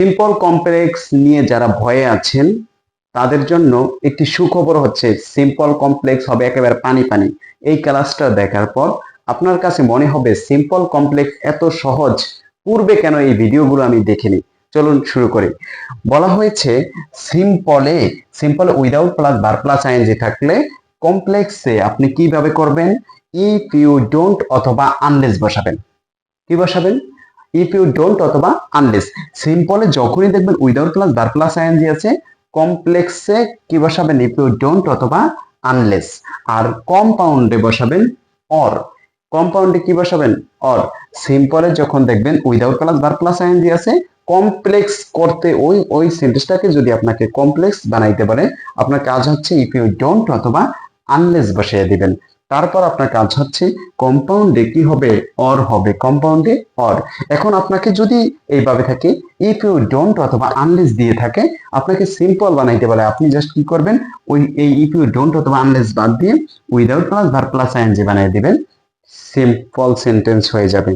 Simple complex নিয়ে যারা ভয়ে আছেন তাদের জন্য একটি সুখবর হচ্ছে, সিম্পল কমপ্লেক্স হবে একেবারে পানি পানি। এই ক্লাসটা দেখার পর আপনার কাছে মনে হবে সিম্পল কমপ্লেক্স এত সহজ, পূর্বে কেন এই ভিডিওগুলো আমি দেখিনি। চলুন শুরু করি। বলা হয়েছে সিম্পলে সিম্পলে without plus verb plus ING থাকলে কমপ্লেক্সে আপনি কিভাবে করবেন, ইফ ইউ ডোন্ট অথবা আনলেস বসাবেন। কি বসাবেন? ইফ ইউ ডোন্ট অথবা আনলেস। সিম্পলে যখনই দেখবেন without plus verb plus ING আছে, কমপ্লেক্সে কি বসাবেন? ইফ ইউ ডোন্ট অথবা আনলেস। আর কম্পাউন্ডে বসাবেন অর। কম্পাউন্ডে কি বসাবেন? অর। সিম্পলে যখন দেখবেন without plus verb plus ING আছে, কমপ্লেক্স করতে ওই ওই সেন্টেন্সটাকে যদি আপনাকে কমপ্লেক্স বানাইতে পারে, আপনার কাজ হচ্ছে ইফ ইউ ডোন্ট অথবা আনলেস বসিয়ে দিবেন। তারপর আপনার কাজ হচ্ছে কম্পাউন্ডে কি হবে? অর হবে। কম্পাউন্ডে অর। এখন আপনাকে যদি এইভাবে থাকে ইফ ইউ ডোন্ট অথবা আনলেস দিয়ে থাকে, আপনাকে সিম্পল বানাইতে বলে, আপনি জাস্ট কি করবেন? ওই এই ইফ ইউ ডোন্ট অথবা আনলেস বাদ দিয়ে without plus verb plus ING বানিয়ে দিবেন, সিম্পল সেন্টেন্স হয়ে যাবে।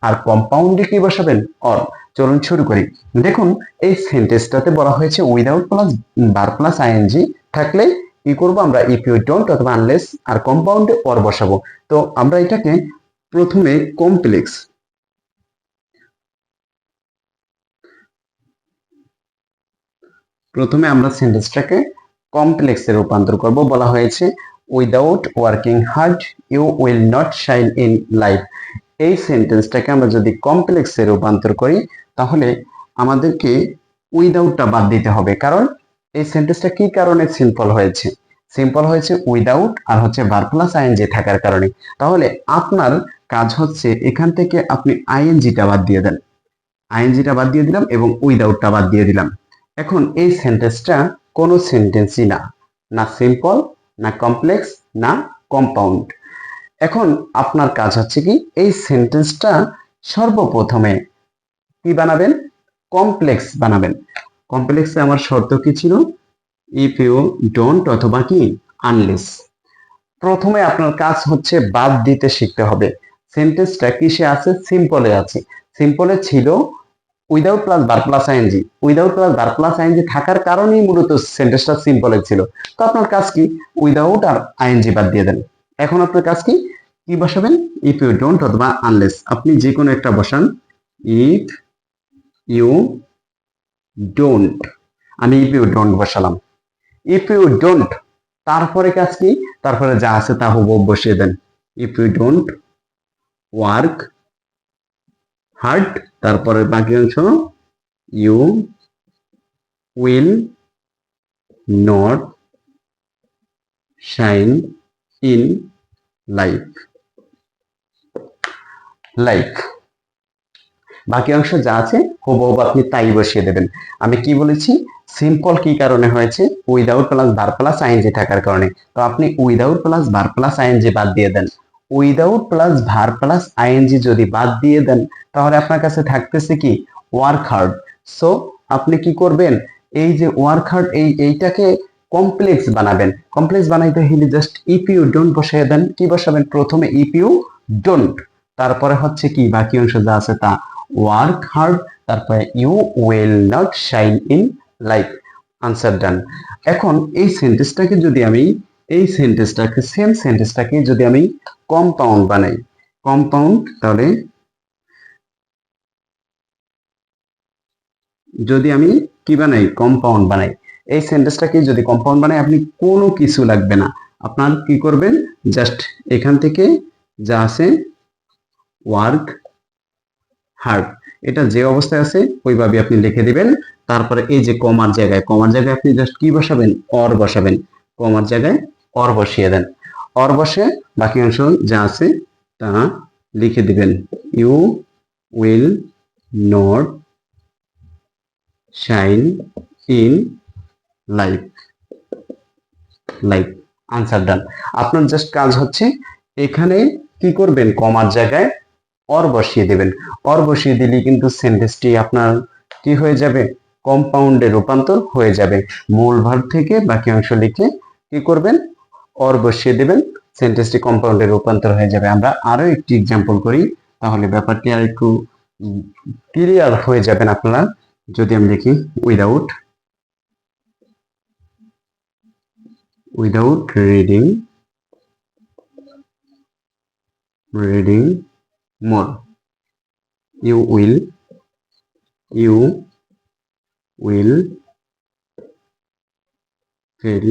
আর কম্পাউন্ডে কি বসাবেন? অর। চলুন শুরু করি। দেখুন এই সেন্টেন্সটাতে বলা হয়েছে without plus verb plus ING থাকলে কি করব আমরা? ইফ ইউ ডোন্ট অথবা আনলেস আর কম্পাউন্ডে অর বসাবো। তো আমরা এটাকে প্রথমে কমপ্লেক্স, প্রথমে আমরা সেন্টেন্সটাকে কমপ্লেক্সে রূপান্তর করব। বলা হয়েছে without working hard you will not shine in life. এই সেন্টেন্সটাকে আমরা যদি কমপ্লেক্সে রূপান্তর করি তাহলে আমাদেরকে উইদাউটটা বাদ দিতে হবে, কারণ এই সেন্টেন্সটা কি কারণে সিম্পল হয়েছে? সিম্পল হয়েছে উইদাউট আর হচ্ছে ভার প্লাস আইএনজি থাকার কারণে। তাহলে আপনার কাজ হচ্ছে এখান থেকে আপনি আইএনজিটা বাদ দিয়ে দেন। আইএনজিটা বাদ দিয়ে দিলাম এবং উইদাউটটা বাদ দিয়ে দিলাম। এখন এই সেন্টেন্সটা কোনো সেন্টেন্সই না, না সিম্পল, না কমপ্লেক্স, না কম্পাউন্ড। এখন আপনার কাজ হচ্ছে কি, এই সেন্টেন্সটা সর্বপ্রথমে কি বানাবেন? কমপ্লেক্স বানাবেন। কমপ্লেক্সে আমার শর্ত কি ছিল? ইফ ইউ ডোন্ট অথবা কি আনলেস। প্রথমে আপনার কাজ হচ্ছে বাদ দিতে শিখতে হবে। সেন্টেন্সটা কিসে আছে? সিম্পলে আছে। সিম্পলে ছিল without plus verb plus ING. Without plus verb plus ING থাকার কারণেই মূলত সেন্টেন্সটা সিম্পলে ছিল। তো আপনার কাজ কি? উইদাউট আর আইএনজি বাদ দিয়ে দেন। এখন আপনার কাজ কি? কি বসাবেন? ইফ ইউ ডোন্ট অথবা আনলেস। আপনি যে কোনো একটা বসান। If you don't. আমি ইফ ইউ ডোন্ট বসালাম। ইফ ইউ ডোন্ট, তারপরে কাজ কি? তারপরে যা আছে তা হুবহু বসিয়ে দেন। If you don't work hard, তারপরে বাকি অংশ you will not shine in life. Life বাকি অংশ যা আছে হুবহু আপনি তাই বসিয়ে দেবেন। আমি কি বলেছি? সিম্পল কি কারণে হয়েছে? Without plus verb plus ING থাকার কারণে। তো আপনি without plus verb plus ING বাদ দিয়ে দেন। Without plus verb plus ING যদি বাদ দিয়ে দেন তাহলে আপনার কাছে থাকতেছে কি? Work hard. সো আপনি কি করবেন? এই যে ওয়ার্ক হার্ড, এইটাকে কমপ্লেক্স বানাবেন। কমপ্লেক্স বানাইতে হলে জাস্ট ইফ ইউ ডোন্ট বসিয়ে দেন। কি বসাবেন? প্রথমে ইফ ইউ ডোন্ট, তারপরে হচ্ছে কি বাকি অংশ যা আছে তা ওয়ার্ক হার্ড, তারপরে you will not shine in life. Answer done. এখন এই সেন্টেন্সটাকে যদি আমি সেম সেন্টেন্সটাকে যদি আমি কম্পাউন্ড বানাই, কম্পাউন্ড, তাহলে যদি আমি কি বানাই? কম্পাউন্ড বানাই। এই সেন্টেন্সটাকে যদি কম্পাউন্ড বানাই, আপনি কোনো কিছু লাগবে না। আপনার কি করবেন? জাস্ট এখান থেকে যা আছে ওয়ার্ক হার্ড, এটা যে অবস্থায় আছে ওইভাবে আপনি লিখে দিবেন। তারপরে এই যে কমার জায়গায় আপনি জাস্ট কি বসাবেন? অর বসাবেন। কমার জায়গায় অর বসিয়ে দেন। অর বসে বাকি অংশ যা আছে তা লিখে দিবেন। You will not shine in life. Life. Answer done. আপনার জাস্ট কাজ হচ্ছে এখানে কি করবেন? কমার জায়গায় অর বসিয়ে দেবেন। অর বসিয়ে দিলে কিন্তু সেন্টেন্সটি আপনার কি হয়ে যাবে? কম্পাউন্ডে রূপান্তর হয়ে যাবে। মূল ভার্ব থেকে বাকি অংশ লিখে কি করবেন? অর বসিয়ে দেবেন, সেন্টেন্সটি কম্পাউন্ডে রূপান্তর হয়ে যাবে। আমরা আরো একটি এক্সাম্পল করি, তাহলে ব্যাপারটি আর একটু ক্লিয়ার হয়ে যাবেন আপনারা। যদি আমি দেখি without reading more, you will fail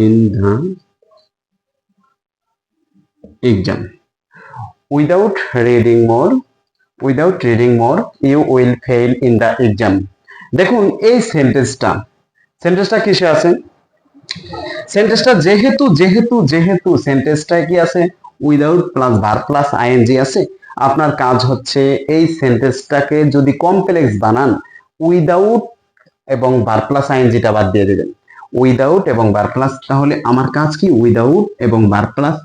in the exam. Without reading more you will fail in the exam. দেখুন এই সেন্টেন্সটা কিসে আছে? সেন্টেন্সটা যেহেতু সেন্টেন্সটা কি আছে? Without plus verb plus ING আছে। আপনার কাজ হচ্ছে এই সেন্টেন্সটাকে যদি কমপ্লেক্স বানান, উইদাউট এবং ভার্ব প্লাস আইএনজিটা বাদ দিয়ে দেবেন। উইদাউট এবং ভার্ব প্লাস, তাহলে আমার কাজ কি? উইদাউট এবং ভার্ব প্লাস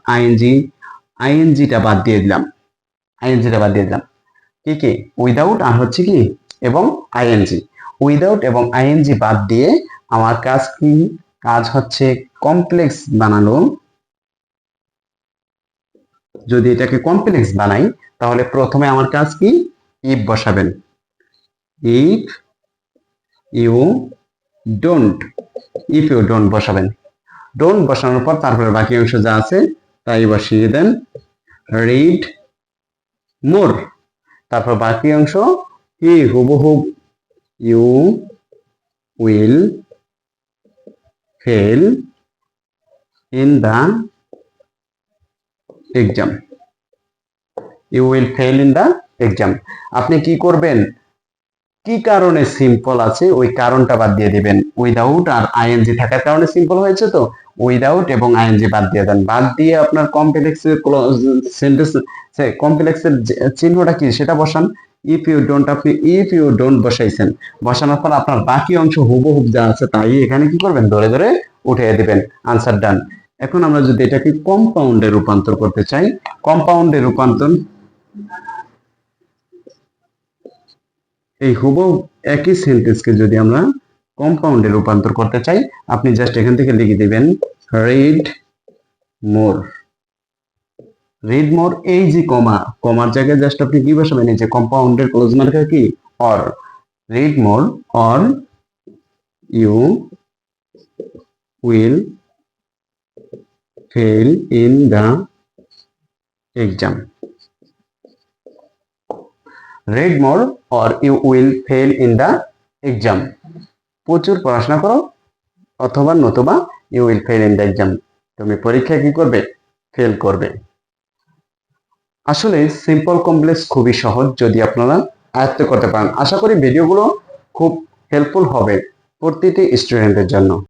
আইএনজিটা বাদ দিয়ে দিলাম। কি উইদাউট আর হচ্ছে কি এবং আইএনজি। উইদাউট এবং আইএনজি বাদ দিয়ে আমার কাজ কি? কাজ হচ্ছে কমপ্লেক্স বানানো। যদি এটাকে কমপ্লেক্স বানাই তাহলে প্রথমে আমার কাজ কি? ইফ বসাবেন। ইফ ইউ ডোন্ট বসাবেন। ডোন্ট বসানোর পর তারপরে বাকি অংশ যা আছে তাই বসিয়ে দেন। রিড মোর, তারপর বাকি অংশ কি? হুবহু you will fail in the exam. আপনি কি করবেন? কি কারণে সিম্পল আছে ওই কারণটা বাদ দিয়ে দিবেন। উইদাউট আর আইএনজি থাকার কারণে সিম্পল হয়েছে, তো উইদাউট এবং আইএনজি বাদ দিয়ে দেন। বাদ দিয়ে আপনার কমপ্লেক্সের চিহ্নটা কি সেটা বসান। ইফ ইউ ডোন্ট বসাইছেন, বসানোর পর আপনার বাকি অংশ হুবহুব যা আছে তাই এখানে কি করবেন? ধরে ধরে উঠিয়ে দিবেন। Answer done. এখন আমরা যদি এটাকে কম্পাউন্ডে রূপান্তর করতে চাই, এই হুবহু একই সেন্টেন্সকে যদি আমরা কম্পাউন্ডে রূপান্তর করতে চাই, আপনি জাস্ট এখান থেকে লিখে দিবেন রিড মোর। এই যে কমার জায়গায় জাস্ট আপনি কি বসাবেন? এই যে কম্পাউন্ডের ক্লোজ মার্কার কি? Or. Read more or you will fail in the exam. Read more or you will fail in the exam. প্রচুর পড়াশোনা করো অথবা নতুবা you will fail in the exam, তুমি পরীক্ষায় কি করবে? ফেল করবে। আসলে সিম্পল কমপ্লেক্স খুবই সহজ যদি আপনারা আয়ত্ত করতে পারেন। আশা করি ভিডিওগুলো খুব হেল্পফুল হবে প্রতিটি স্টুডেন্টের জন্য।